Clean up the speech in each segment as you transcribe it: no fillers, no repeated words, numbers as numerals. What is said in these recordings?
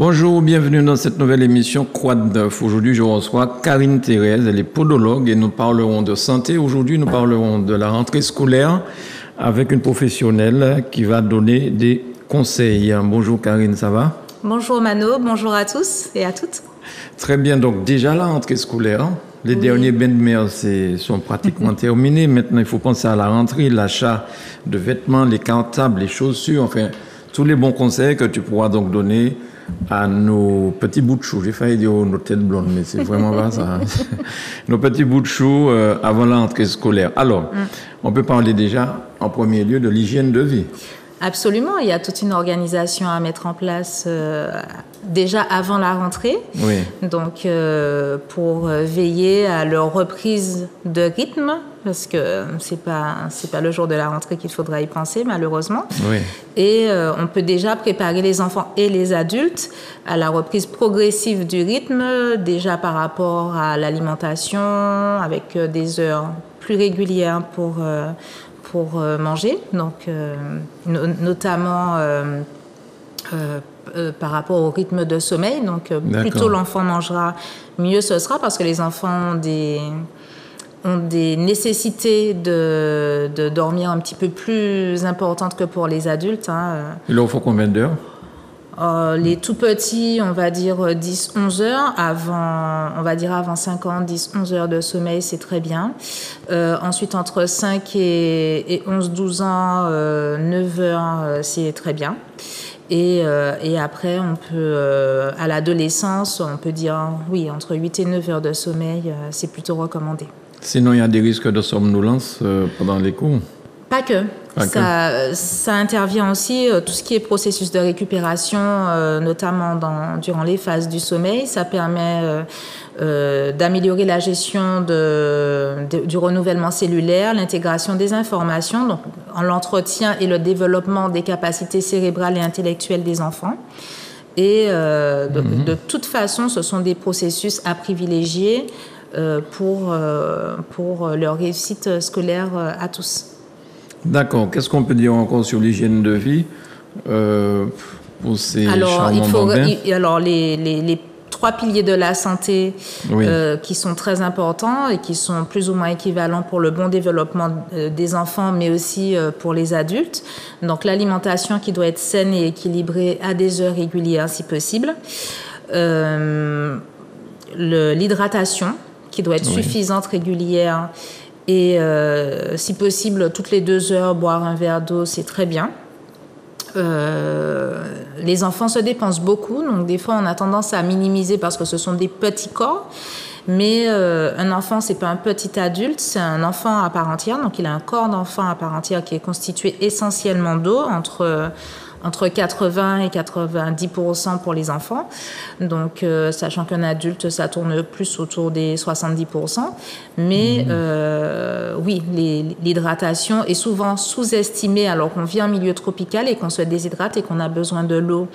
Bonjour, bienvenue dans cette nouvelle émission Croix d'œuf. Aujourd'hui, je reçois Karine Thérèse, elle est podologue et nous parlerons de santé. Aujourd'hui, nous parlerons de la rentrée scolaire avec une professionnelle qui va donner des conseils. Bonjour Karine, ça va? Bonjour Mano, bonjour à tous et à toutes. Très bien, donc déjà la rentrée scolaire. Les derniers bains de mer sont pratiquement terminés. Maintenant, il faut penser à la rentrée, l'achat de vêtements, les cartables, les chaussures, enfin, tous les bons conseils que tu pourras donc donner à nos petits bouts de chou. J'ai failli dire nos têtes blondes, mais c'est vraiment pas ça. Nos petits bouts de chou avant la rentrée scolaire. Alors, on peut parler déjà en premier lieu de l'hygiène de vie. Absolument, il y a toute une organisation à mettre en place déjà avant la rentrée. Oui. Donc, pour veiller à leur reprise de rythme, parce que c'est pas le jour de la rentrée qu'il faudra y penser, malheureusement. Oui. Et on peut déjà préparer les enfants et les adultes à la reprise progressive du rythme, déjà par rapport à l'alimentation, avec des heures plus régulières pour manger, donc notamment par rapport au rythme de sommeil. Donc plus tôt l'enfant mangera, mieux ce sera, parce que les enfants ont des nécessités de dormir un petit peu plus importantes que pour les adultes. Il leur faut combien d'heures? Les tout petits, on va dire 10-11 heures. Avant 5 ans, 10-11 heures de sommeil, c'est très bien. Ensuite, entre 5 et 11-12 ans, 9 heures, c'est très bien. Et après, on peut, à l'adolescence, on peut dire, oui, entre 8 et 9 heures de sommeil, c'est plutôt recommandé. Sinon, il y a des risques de somnolence pendant les cours? Pas que. Ça intervient aussi, tout ce qui est processus de récupération, notamment durant les phases du sommeil. Ça permet d'améliorer la gestion du renouvellement cellulaire, l'intégration des informations, donc l'entretien et le développement des capacités cérébrales et intellectuelles des enfants. Et de toute façon, ce sont des processus à privilégier pour leur réussite scolaire à tous. D'accord. Qu'est-ce qu'on peut dire encore sur l'hygiène de vie pour ces charmants bambins? Alors, les 3 piliers de la santé qui sont très importants et qui sont plus ou moins équivalents pour le bon développement des enfants, mais aussi pour les adultes. Donc, l'alimentation qui doit être saine et équilibrée à des heures régulières si possible. L'hydratation qui doit être suffisante, régulière. Et si possible, toutes les 2 heures, boire un verre d'eau, c'est très bien. Les enfants se dépensent beaucoup, donc des fois on a tendance à minimiser parce que ce sont des petits corps. Mais un enfant, c'est pas un petit adulte, c'est un enfant à part entière. Donc il a un corps d'enfant à part entière qui est constitué essentiellement d'eau, entre 80 et 90% pour les enfants. Donc, sachant qu'un adulte, ça tourne plus autour des 70%. Mais oui, l'hydratation est souvent sous-estimée alors qu'on vit en milieu tropical et qu'on se déshydrate et qu'on a besoin de l'eau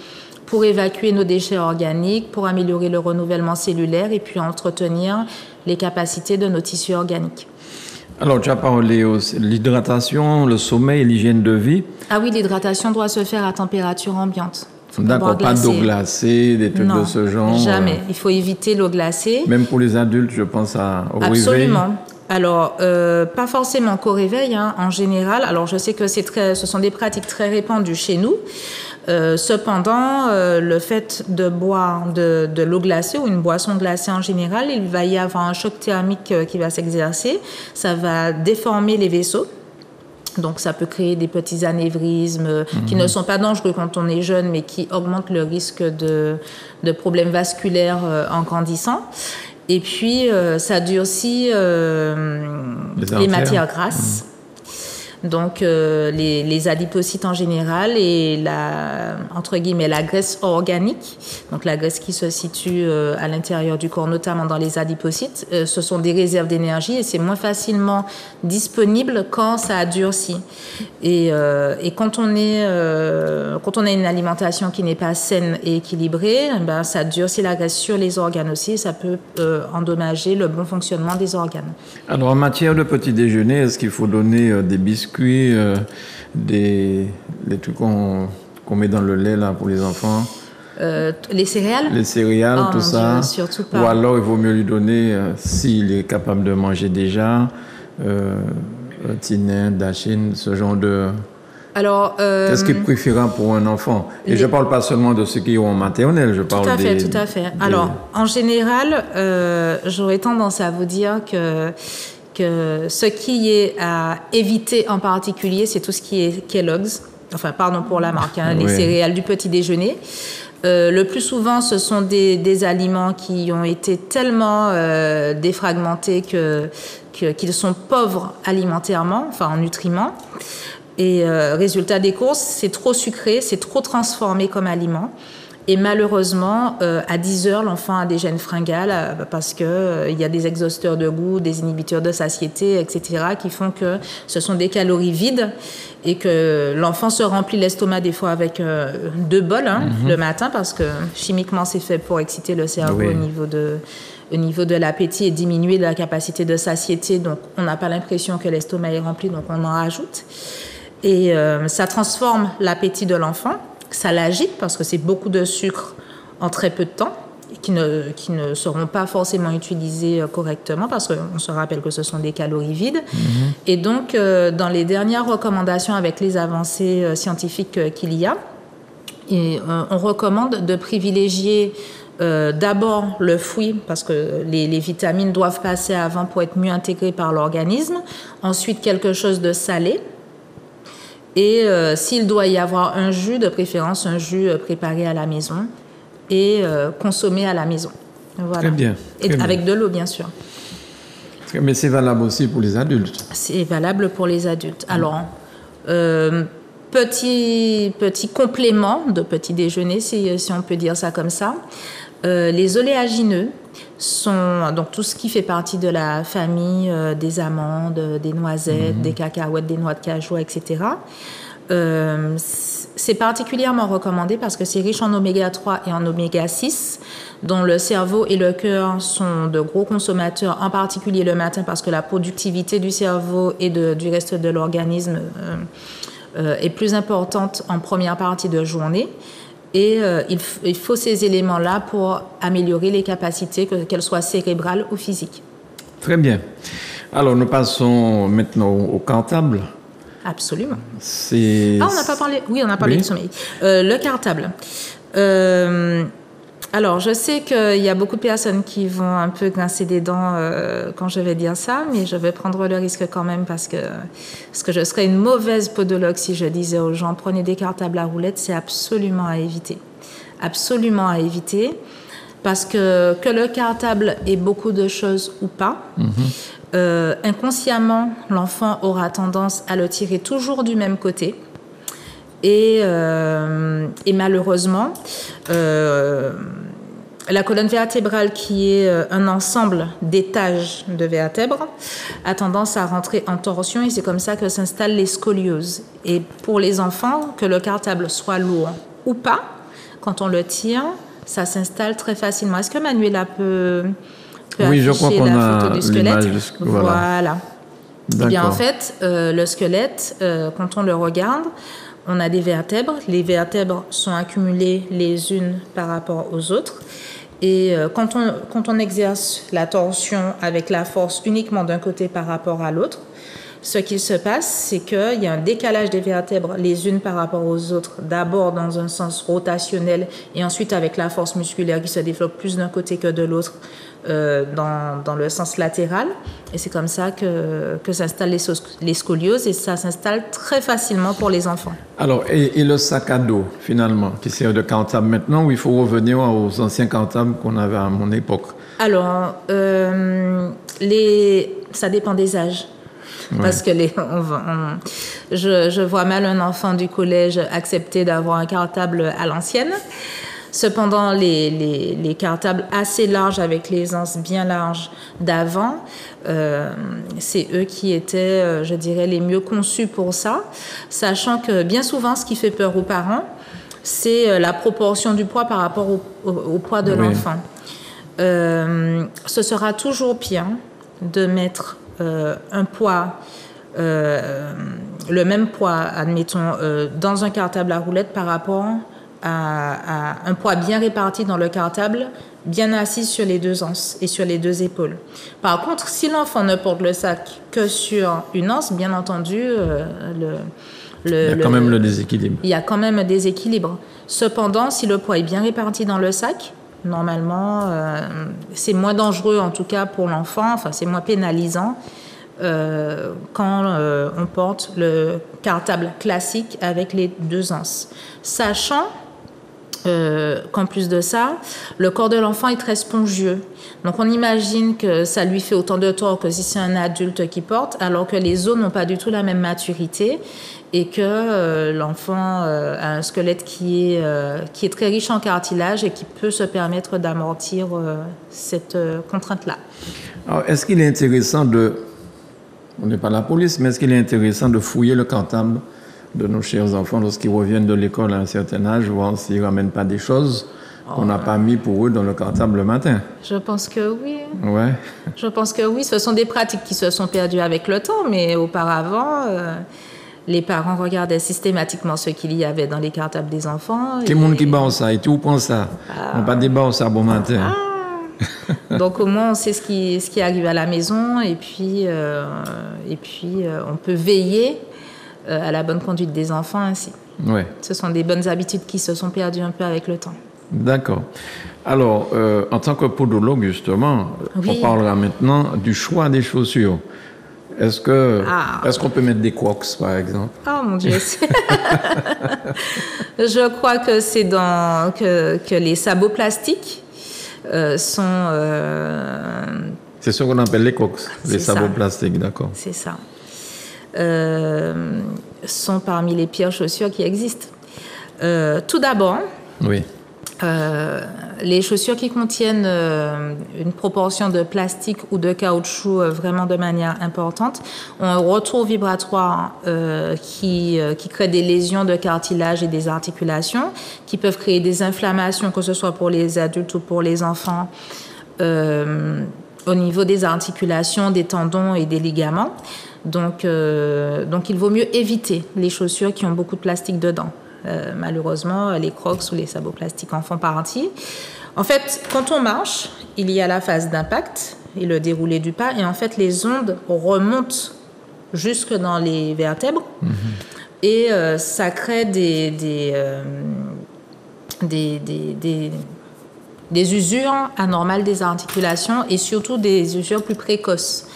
pour évacuer nos déchets organiques, pour améliorer le renouvellement cellulaire et puis entretenir les capacités de nos tissus organiques. Alors, tu as parlé aussi de l'hydratation, le sommeil et l'hygiène de vie. Ah oui, l'hydratation doit se faire à température ambiante. D'accord, pas d'eau glacée, des trucs de ce genre. Jamais. Il faut éviter l'eau glacée. Même pour les adultes, je pense au réveil. Absolument. Alors, pas forcément qu'au réveil, en général. Alors, je sais que ce sont des pratiques très répandues chez nous. Cependant, le fait de boire de l'eau glacée ou une boisson glacée en général, il va y avoir un choc thermique qui va s'exercer. Ça va déformer les vaisseaux. Donc, ça peut créer des petits anévrismes qui ne sont pas dangereux quand on est jeune, mais qui augmentent le risque de problèmes vasculaires en grandissant. Et puis, ça durcit les matières grasses. Donc, les adipocytes en général et entre guillemets, la graisse organique, donc la graisse qui se situe à l'intérieur du corps, notamment dans les adipocytes, ce sont des réserves d'énergie et c'est moins facilement disponible quand ça a durci. Et quand on a une alimentation qui n'est pas saine et équilibrée, ben, ça durcit la graisse sur les organes aussi et ça peut endommager le bon fonctionnement des organes. Alors, en matière de petit déjeuner, est-ce qu'il faut donner des biscuits, des trucs qu'on met dans le lait là, pour les enfants? Les céréales? Les céréales, Oh tout mon ça. Dieu, surtout pas. Ou alors, il vaut mieux lui donner, s'il est capable de manger déjà, tinen, dachine, ce genre de... Alors, Qu'est-ce qui est préférable pour un enfant? Et je ne parle pas seulement de ceux qui ont en maternelle, je parle des... Tout à fait. Alors, en général, j'aurais tendance à vous dire que ce qui est à éviter en particulier, c'est tout ce qui est Kellogg's. Enfin, pardon pour la marque, hein, les céréales du petit déjeuner. Le plus souvent, ce sont des aliments qui ont été tellement défragmentés qu'ils sont pauvres alimentairement, enfin en nutriments. Et résultat des courses, c'est trop sucré, c'est trop transformé comme aliment. Et malheureusement, à 10 heures, l'enfant a déjà une fringale parce qu'il y a des exhausteurs de goût, des inhibiteurs de satiété, etc., qui font que ce sont des calories vides et que l'enfant se remplit l'estomac des fois avec 2 bols le matin parce que chimiquement, c'est fait pour exciter le cerveau au niveau de l'appétit et diminuer la capacité de satiété. Donc, on n'a pas l'impression que l'estomac est rempli, donc on en rajoute. Et ça transforme l'appétit de l'enfant, ça l'agite parce que c'est beaucoup de sucre en très peu de temps qui ne seront pas forcément utilisés correctement parce qu'on se rappelle que ce sont des calories vides. Et donc, dans les dernières recommandations avec les avancées scientifiques qu'il y a, on recommande de privilégier d'abord le fruit parce que les vitamines doivent passer avant pour être mieux intégrées par l'organisme. Ensuite, quelque chose de salé. Et s'il doit y avoir un jus, de préférence un jus préparé à la maison et consommé à la maison. Voilà. Très bien. Avec de l'eau, bien sûr. Mais c'est valable aussi pour les adultes. C'est valable pour les adultes. Alors, petit complément de petit déjeuner, si on peut dire ça comme ça. Les oléagineux sont donc tout ce qui fait partie de la famille des amandes, des noisettes, des cacahuètes, des noix de cajou, etc. C'est particulièrement recommandé parce que c'est riche en oméga 3 et en oméga 6, dont le cerveau et le cœur sont de gros consommateurs, en particulier le matin parce que la productivité du cerveau et du reste de l'organisme est plus importante en première partie de journée. Et il faut ces éléments-là pour améliorer les capacités, qu'elles soient cérébrales ou physiques. Très bien. Alors, nous passons maintenant au cartable. Absolument. On n'a pas parlé... Oui, on a parlé du sommeil. Le cartable. Alors, je sais qu'il y a beaucoup de personnes qui vont un peu grincer des dents quand je vais dire ça, mais je vais prendre le risque quand même parce que je serais une mauvaise podologue si je disais aux gens prenez des cartables à roulettes, c'est absolument à éviter. Absolument à éviter parce que le cartable ait beaucoup de choses ou pas, inconsciemment, l'enfant aura tendance à le tirer toujours du même côté. Et malheureusement, la colonne vertébrale, qui est un ensemble d'étages de vertèbres, a tendance à rentrer en torsion et c'est comme ça que s'installent les scolioses. Et pour les enfants, que le cartable soit lourd ou pas, quand on le tire, ça s'installe très facilement. Est-ce que Manuela peut oui, je crois qu'on la photo du squelette? Voilà. Eh bien, en fait, le squelette, quand on le regarde, on a des vertèbres. Les vertèbres sont accumulées les unes par rapport aux autres. Et quand on exerce la torsion avec la force uniquement d'un côté par rapport à l'autre, ce qui se passe, c'est qu'il y a un décalage des vertèbres les unes par rapport aux autres, d'abord dans un sens rotationnel et ensuite avec la force musculaire qui se développe plus d'un côté que de l'autre dans le sens latéral. Et c'est comme ça que s'installent les scolioses et ça s'installe très facilement pour les enfants. Alors, et le sac à dos, finalement, qui sert de cartable maintenant, ou il faut revenir aux anciens cartables qu'on avait à mon époque? Alors, ça dépend des âges. Ouais. Parce que je vois mal un enfant du collège accepter d'avoir un cartable à l'ancienne. Cependant, les cartables assez larges avec les anses bien larges d'avant, c'est eux qui étaient, je dirais, les mieux conçus pour ça, sachant que bien souvent, ce qui fait peur aux parents, c'est la proportion du poids par rapport au poids de l'enfant. Ce sera toujours pire de mettre un poids, le même poids, admettons, dans un cartable à roulettes par rapport à un poids bien réparti dans le cartable, bien assis sur les 2 anses et sur les 2 épaules. Par contre, si l'enfant ne porte le sac que sur une anse, bien entendu, il y a quand même le déséquilibre. Il y a quand même un déséquilibre. Cependant, si le poids est bien réparti dans le sac, normalement, c'est moins dangereux en tout cas pour l'enfant, enfin c'est moins pénalisant quand on porte le cartable classique avec les 2 anses. Sachant qu'en plus de ça, le corps de l'enfant est très spongieux. Donc on imagine que ça lui fait autant de tort que si c'est un adulte qui porte, alors que les os n'ont pas du tout la même maturité et que l'enfant a un squelette qui est très riche en cartilage et qui peut se permettre d'amortir cette contrainte-là. Alors, est-ce qu'il est intéressant on n'est pas la police, mais est-ce qu'il est intéressant de fouiller le cartable de nos chers enfants lorsqu'ils reviennent de l'école à un certain âge, voir s'ils ne ramènent pas des choses qu'on n'a pas mis pour eux dans le cartable le matin? Je pense que oui. Ouais. Je pense que oui. Ce sont des pratiques qui se sont perdues avec le temps, mais auparavant, les parents regardaient systématiquement ce qu'il y avait dans les cartables des enfants. Quel monde qui bat ça et tout prend ça. On pas débat ça bon matin. Donc au moins on sait ce qui arrive à la maison et puis on peut veiller à la bonne conduite des enfants ainsi. Ouais. Ce sont des bonnes habitudes qui se sont perdues un peu avec le temps. D'accord. Alors, en tant que podologue, justement, oui. on parlera maintenant du choix des chaussures. Est-ce qu'on peut mettre des Crocs, par exemple? Oh mon Dieu! Je crois que c'est que les sabots plastiques sont... C'est ce qu'on appelle les Crocs, les sabots plastiques, d'accord. C'est ça. Sont parmi les pires chaussures qui existent. Tout d'abord, oui. Les chaussures qui contiennent une proportion de plastique ou de caoutchouc vraiment de manière importante ont un retour vibratoire qui crée des lésions de cartilage et des articulations, qui peuvent créer des inflammations, que ce soit pour les adultes ou pour les enfants, au niveau des articulations, des tendons et des ligaments. Donc il vaut mieux éviter les chaussures qui ont beaucoup de plastique dedans. Malheureusement, les Crocs ou les sabots plastiques en font partie. En fait, quand on marche, il y a la phase d'impact et le déroulé du pas, et en fait, les ondes remontent jusque dans les vertèbres, et ça crée des usures anormales des articulations et surtout des usures plus précoces.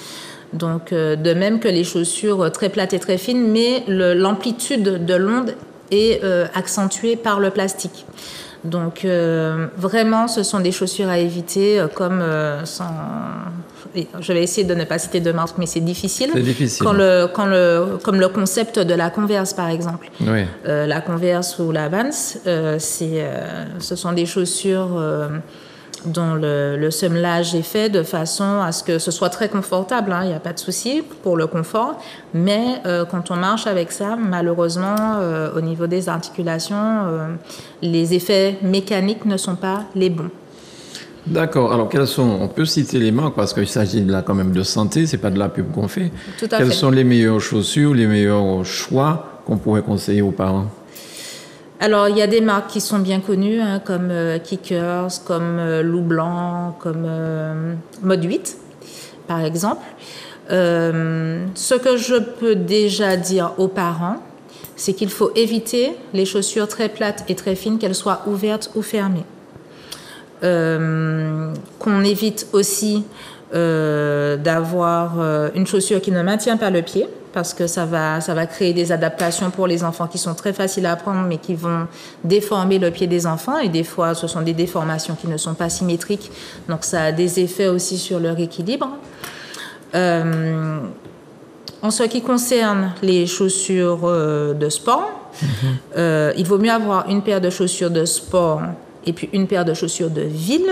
Donc, de même que les chaussures très plates et très fines, mais l'amplitude de l'onde est accentuée par le plastique. Donc, vraiment, ce sont des chaussures à éviter, comme je vais essayer de ne pas citer de marque, mais c'est difficile. C'est difficile. Comme le concept de la Converse, par exemple. Oui. La Converse ou la Vans, ce sont des chaussures dont le semelage est fait de façon à ce que ce soit très confortable, il n'y a pas de souci pour le confort, mais quand on marche avec ça, malheureusement, au niveau des articulations, les effets mécaniques ne sont pas les bons. D'accord. Alors, on peut citer les marques parce qu'il s'agit là quand même de santé, c'est pas de la pub qu'on fait. Tout à fait. Quelles sont les meilleures chaussures, les meilleurs choix qu'on pourrait conseiller aux parents? Alors, il y a des marques qui sont bien connues, comme Kickers, comme Loup Blanc, comme Mode 8, par exemple. Ce que je peux déjà dire aux parents, c'est qu'il faut éviter les chaussures très plates et très fines, qu'elles soient ouvertes ou fermées. Qu'on évite aussi d'avoir une chaussure qui ne maintient pas le pied, parce que ça va créer des adaptations pour les enfants qui sont très faciles à prendre, mais qui vont déformer le pied des enfants. Et des fois, ce sont des déformations qui ne sont pas symétriques. Donc, ça a des effets aussi sur leur équilibre. En ce qui concerne les chaussures de sport, il vaut mieux avoir une paire de chaussures de sport et puis une paire de chaussures de ville,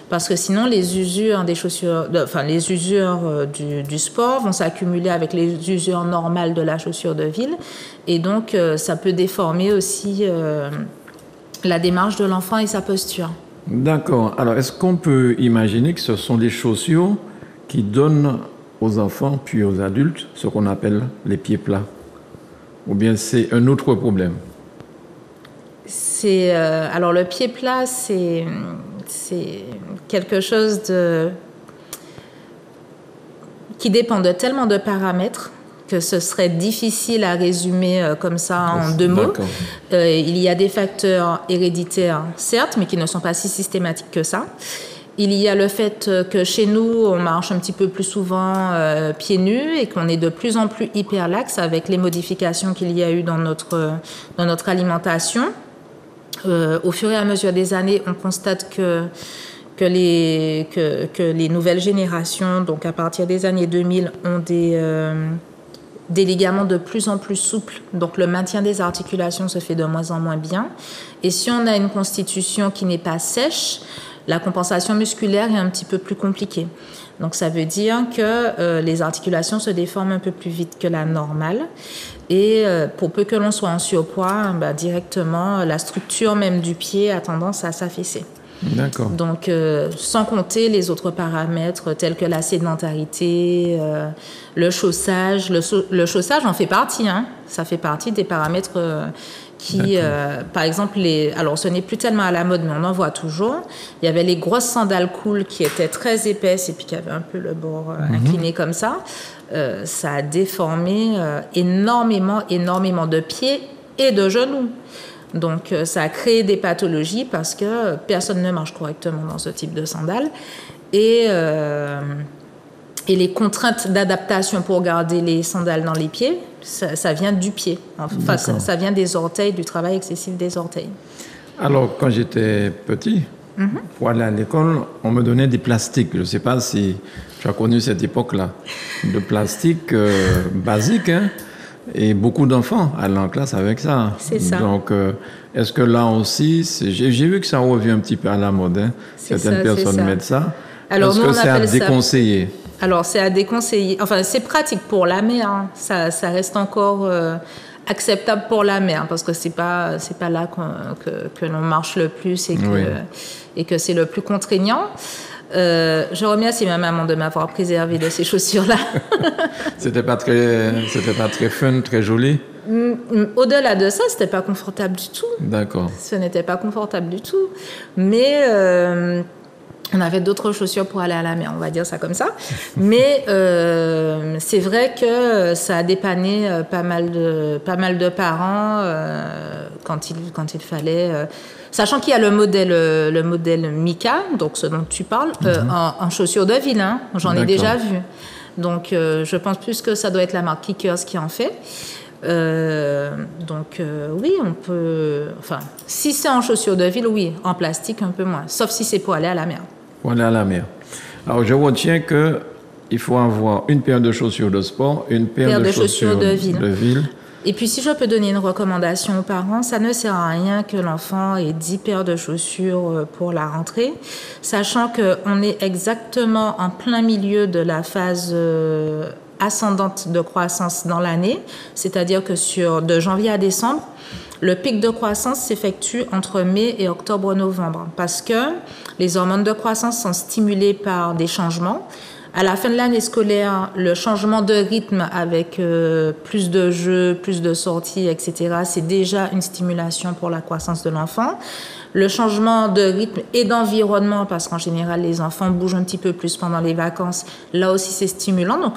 parce que sinon les usures des chaussures, les usures du sport vont s'accumuler avec les usures normales de la chaussure de ville, et donc ça peut déformer aussi la démarche de l'enfant et sa posture. D'accord. Alors, est-ce qu'on peut imaginer que ce sont des chaussures qui donnent aux enfants puis aux adultes ce qu'on appelle les pieds plats, ou bien c'est un autre problème? Alors le pied plat, c'est quelque chose qui dépend de tellement de paramètres que ce serait difficile à résumer comme ça en 2 mots. Il y a des facteurs héréditaires, certes, mais qui ne sont pas si systématiques que ça. Il y a le fait que chez nous, on marche un petit peu plus souvent pieds nus et qu'on est de plus en plus hyperlaxe avec les modifications qu'il y a eu dans notre alimentation. Au fur et à mesure des années, on constate que les nouvelles générations, donc à partir des années 2000, ont des ligaments de plus en plus souples. Donc le maintien des articulations se fait de moins en moins bien. Et si on a une constitution qui n'est pas sèche, la compensation musculaire est un petit peu plus compliquée. Donc ça veut dire que les articulations se déforment un peu plus vite que la normale. Et pour peu que l'on soit en surpoids, directement, la structure même du pied a tendance à s'affaisser. D'accord. Donc, sans compter les autres paramètres tels que la sédentarité, le chaussage. Le chaussage en fait partie. Ça fait partie des paramètres qui, par exemple, alors ce n'est plus tellement à la mode, mais on en voit toujours. Il y avait les grosses sandales cool qui étaient très épaisses et puis qui avaient un peu le bord incliné comme ça. Ça a déformé énormément de pieds et de genoux. Donc, ça a créé des pathologies parce que personne ne marche correctement dans ce type de sandales. Et les contraintes d'adaptation pour garder les sandales dans les pieds, ça vient du pied. Enfin, ça vient des orteils, du travail excessif des orteils. Alors, quand j'étais petit, pour aller à l'école, on me donnait des plastiques. Je ne sais pas si tu as connu cette époque-là. De plastique basique, et beaucoup d'enfants allaient en classe avec ça. C'est ça. Donc, est-ce que là aussi, j'ai vu que ça revient un petit peu à la mode. Certaines personnes mettent ça. Alors, est-ce que c'est à déconseiller? Alors, c'est à déconseiller. Enfin, c'est pratique pour la mère. Ça reste encore acceptable pour la mère parce que c'est pas là que l'on marche le plus et que c'est le plus contraignant. Je remercie ma maman de m'avoir préservé de ces chaussures-là. C'était pas très fun, très joli. Au-delà de ça, c'était pas confortable du tout. D'accord. Ce n'était pas confortable du tout. Mais on avait d'autres chaussures pour aller à la mer, on va dire ça comme ça. Mais c'est vrai que ça a dépanné pas mal de parents quand il fallait. Sachant qu'il y a le modèle Mika, donc ce dont tu parles, en chaussures de ville. J'en ai déjà vu. Donc je pense plus que ça doit être la marque Kickers qui en fait. Oui, on peut. Enfin, si c'est en chaussures de ville, oui. En plastique, un peu moins. Sauf si c'est pour aller à la mer. Pour aller à la mer. Alors, je retiens qu'il faut avoir une paire de chaussures de sport, une paire de chaussures de ville. Et puis, si je peux donner une recommandation aux parents, ça ne sert à rien que l'enfant ait 10 paires de chaussures pour la rentrée, sachant qu'on est exactement en plein milieu de la phase ascendante de croissance dans l'année, c'est-à-dire que de janvier à décembre, le pic de croissance s'effectue entre mai et octobre-novembre parce que les hormones de croissance sont stimulées par des changements. À la fin de l'année scolaire, le changement de rythme avec plus de jeux, plus de sorties, etc., c'est déjà une stimulation pour la croissance de l'enfant. Le changement de rythme et d'environnement, parce qu'en général, les enfants bougent un petit peu plus pendant les vacances, là aussi, c'est stimulant. Donc,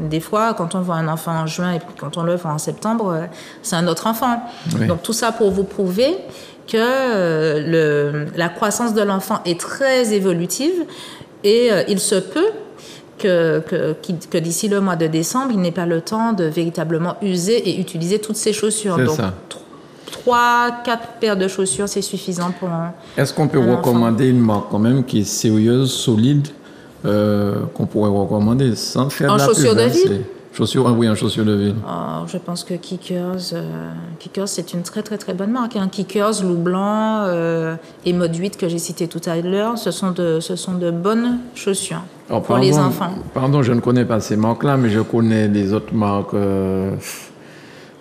des fois, quand on voit un enfant en juin et puis quand on le voit en septembre, c'est un autre enfant. Oui. Donc, tout ça pour vous prouver que la croissance de l'enfant est très évolutive et il se peut que d'ici le mois de décembre, il n'ait pas le temps de véritablement user et utiliser toutes ses chaussures. C'est donc, ça. 3-4 paires de chaussures, c'est suffisant pour un Est-ce qu'on peut recommander une marque quand même qui est sérieuse, solide, qu'on pourrait recommander sans faire de la pub? En chaussures de ville? Oui, en chaussures de ville. Je pense que Kickers, c'est une très très très bonne marque. Kickers, Loup Blanc et Mode 8 que j'ai cité tout à l'heure, ce sont de bonnes chaussures pour les enfants. Pardon, je ne connais pas ces marques-là, mais je connais les autres marques.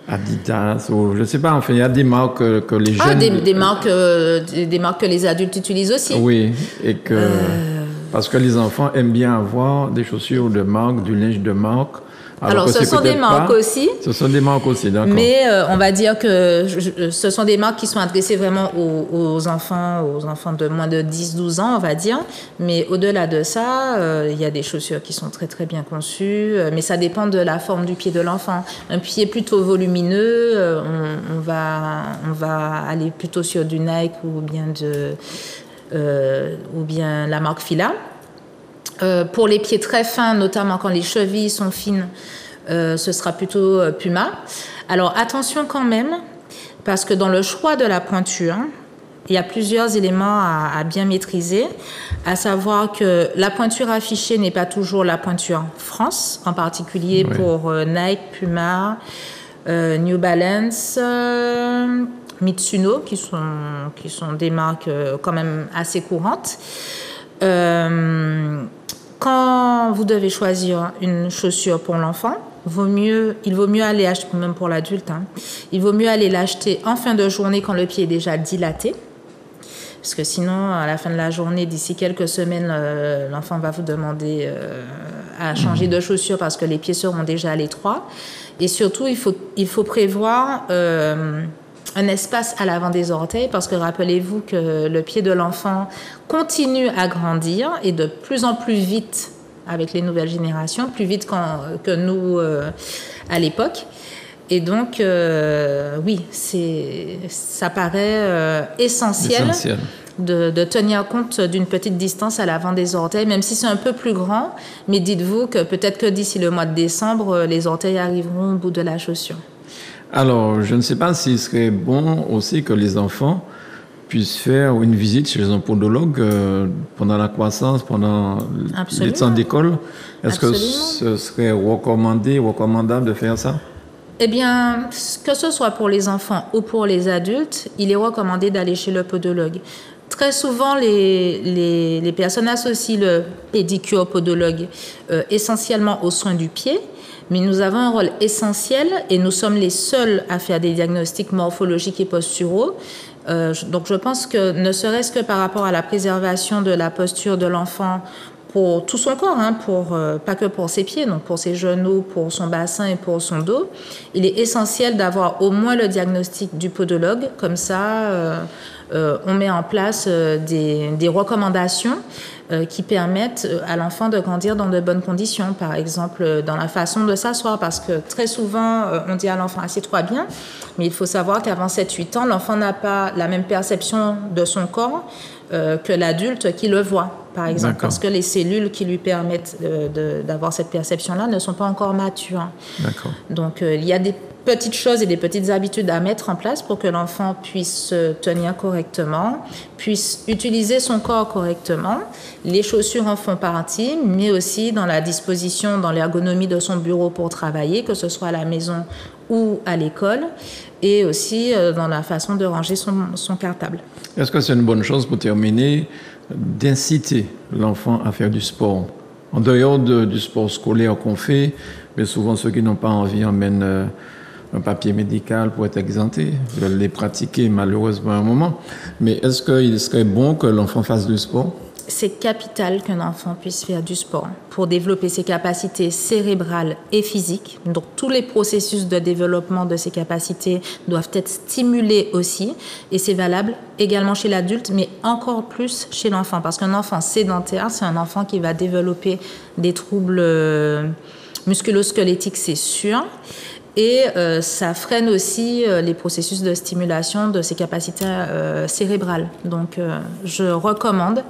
Adidas, ou je ne sais pas, enfin, il y a des marques que les jeunes... des marques que les adultes utilisent aussi. Oui, et que... Parce que les enfants aiment bien avoir des chaussures de marque, du linge de marque. Alors, ce sont des marques aussi. Ce sont des marques aussi, d'accord. Mais on va dire que ce sont des marques qui sont adressées vraiment aux enfants de moins de 10-12 ans, on va dire. Mais au-delà de ça, il y a des chaussures qui sont très, très bien conçues. Mais ça dépend de la forme du pied de l'enfant. Un pied plutôt volumineux, on va aller plutôt sur du Nike ou bien la marque Fila. Pour les pieds très fins, notamment quand les chevilles sont fines, ce sera plutôt Puma. Alors attention quand même, parce que dans le choix de la pointure, il y a plusieurs éléments à bien maîtriser, à savoir que la pointure affichée n'est pas toujours la pointure France, en particulier pour Nike, Puma, New Balance, Mitsuno, qui sont des marques quand même assez courantes. Quand vous devez choisir une chaussure pour l'enfant, il vaut mieux aller acheter, même pour l'adulte, il vaut mieux aller l'acheter en fin de journée quand le pied est déjà dilaté. Parce que sinon, à la fin de la journée, d'ici quelques semaines, l'enfant va vous demander à changer de chaussure parce que les pieds seront déjà à l'étroit. Et surtout, il faut prévoir un espace à l'avant des orteils parce que rappelez-vous que le pied de l'enfant continue à grandir et de plus en plus vite avec les nouvelles générations, plus vite que nous à l'époque. Et donc, oui, ça paraît essentiel. De tenir compte d'une petite distance à l'avant des orteils, même si c'est un peu plus grand. Mais dites-vous que peut-être que d'ici le mois de décembre, les orteils arriveront au bout de la chaussure. Alors, je ne sais pas s'il serait bon aussi que les enfants puissent faire une visite chez un podologue pendant la croissance, pendant les temps d'école. Est-ce que ce serait recommandable de faire ça? Eh bien, que ce soit pour les enfants ou pour les adultes, il est recommandé d'aller chez le podologue. Très souvent, les personnes associent le pédicure podologue essentiellement aux soins du pied, mais nous avons un rôle essentiel et nous sommes les seuls à faire des diagnostics morphologiques et posturaux. Donc, je pense que ne serait-ce que par rapport à la préservation de la posture de l'enfant pour tout son corps, pas que pour ses pieds, donc pour ses genoux, pour son bassin et pour son dos, il est essentiel d'avoir au moins le diagnostic du podologue. Comme ça, on met en place des recommandations qui permettent à l'enfant de grandir dans de bonnes conditions. Par exemple, dans la façon de s'asseoir, parce que très souvent, on dit à l'enfant « assieds-toi bien », mais il faut savoir qu'avant 7-8 ans, l'enfant n'a pas la même perception de son corps que l'adulte qui le voit, par exemple, parce que les cellules qui lui permettent d'avoir cette perception-là ne sont pas encore matures. D'accord. Donc, il y a des petites choses et des petites habitudes à mettre en place pour que l'enfant puisse se tenir correctement, puisse utiliser son corps correctement. Les chaussures en font partie, mais aussi dans la disposition, dans l'ergonomie de son bureau pour travailler, que ce soit à la maison ou à l'école, et aussi dans la façon de ranger son cartable. Est-ce que c'est une bonne chose, pour terminer, d'inciter l'enfant à faire du sport? En dehors du sport scolaire qu'on fait, mais souvent ceux qui n'ont pas envie emmènent un papier médical pour être exempté, veulent les pratiquer malheureusement à un moment. Mais est-ce qu'il serait bon que l'enfant fasse du sport? C'est capital qu'un enfant puisse faire du sport pour développer ses capacités cérébrales et physiques. Donc, tous les processus de développement de ces capacités doivent être stimulés aussi. Et c'est valable également chez l'adulte, mais encore plus chez l'enfant. Parce qu'un enfant sédentaire, c'est un enfant qui va développer des troubles musculo-squelettiques, c'est sûr. Et ça freine aussi les processus de stimulation de ses capacités cérébrales. Donc, je recommande.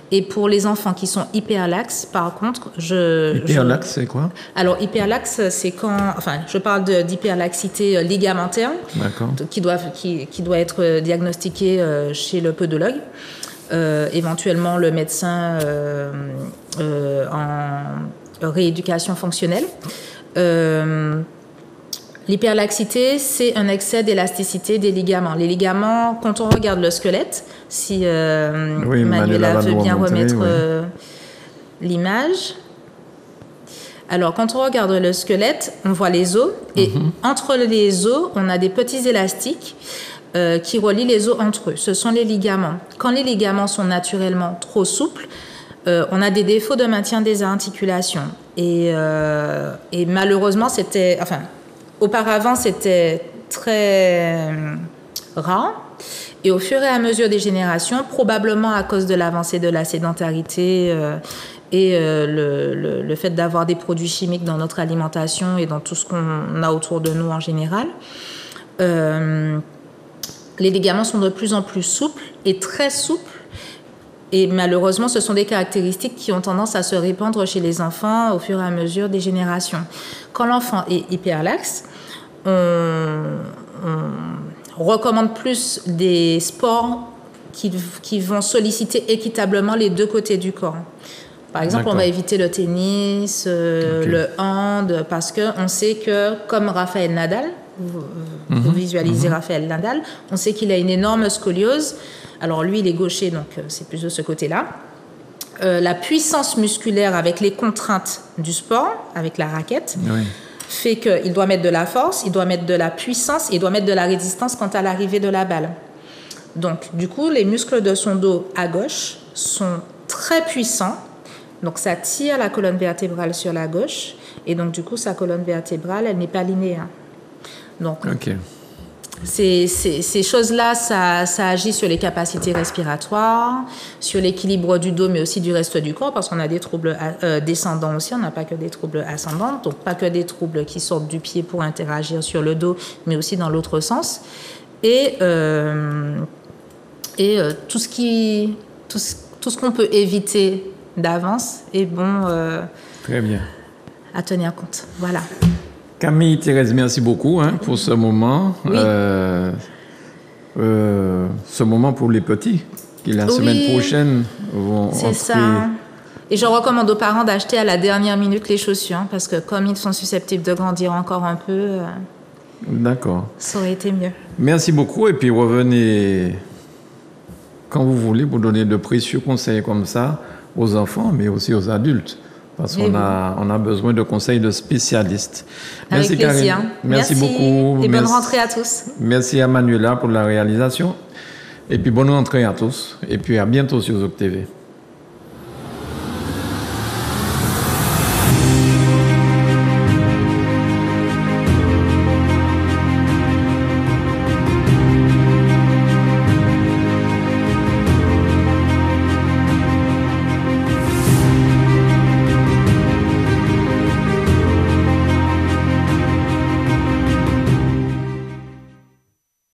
Et pour les enfants qui sont hyperlaxes, par contre, Hyperlaxe, c'est quoi? Alors, hyperlaxe, c'est quand... Enfin, je parle d'hyperlaxité ligamentaire, qui doit être diagnostiquée chez le podologue. Éventuellement, le médecin en rééducation fonctionnelle. L'hyperlaxité, c'est un excès d'élasticité des ligaments. Les ligaments, quand on regarde le squelette, si Manuela veut bien remettre l'image. Alors, quand on regarde le squelette, on voit les os. Et entre les os, on a des petits élastiques qui relient les os entre eux. Ce sont les ligaments. Quand les ligaments sont naturellement trop souples, on a des défauts de maintien des articulations. Et malheureusement, auparavant, c'était très rare. Et au fur et à mesure des générations, probablement à cause de l'avancée de la sédentarité le fait d'avoir des produits chimiques dans notre alimentation et dans tout ce qu'on a autour de nous en général, les ligaments sont de plus en plus souples et très souples. Et malheureusement, ce sont des caractéristiques qui ont tendance à se répandre chez les enfants au fur et à mesure des générations. Quand l'enfant est hyperlaxe, on recommande plus des sports qui vont solliciter équitablement les deux côtés du corps. Par exemple, on va éviter le tennis, le hand, parce qu'on sait que, comme Rafael Nadal, vous visualisez Rafael Nadal, on sait qu'il a une énorme scoliose. Alors lui, il est gaucher, donc c'est plus de ce côté-là. La puissance musculaire avec les contraintes du sport, avec la raquette, fait qu'il doit mettre de la force, il doit mettre de la puissance, il doit mettre de la résistance quant à l'arrivée de la balle. Donc, du coup, les muscles de son dos à gauche sont très puissants. Donc, ça tire la colonne vertébrale sur la gauche. Et donc, du coup, sa colonne vertébrale, elle n'est pas linéaire. Donc, ces choses-là, ça agit sur les capacités respiratoires, sur l'équilibre du dos, mais aussi du reste du corps, parce qu'on a des troubles descendants aussi, on n'a pas que des troubles ascendants, donc pas que des troubles qui sortent du pied pour interagir sur le dos, mais aussi dans l'autre sens. Et tout ce qu'on peut éviter d'avance est bon très bien à tenir compte. Voilà. Camille, Thérèse, merci beaucoup pour ce moment. Oui. Ce moment pour les petits, qui la semaine prochaine vont entrer. C'est ça. Et je recommande aux parents d'acheter à la dernière minute les chaussures, parce que comme ils sont susceptibles de grandir encore un peu, d'accord. Ça aurait été mieux. Merci beaucoup, et puis revenez quand vous voulez pour donner de précieux conseils comme ça aux enfants, mais aussi aux adultes. Parce qu'on a besoin de conseils de spécialistes. Avec Merci plaisir. Karine. Merci beaucoup. Et bonne rentrée à tous. Merci à Manuela pour la réalisation. Et puis bonne rentrée à tous. Et puis à bientôt sur Zouk TV.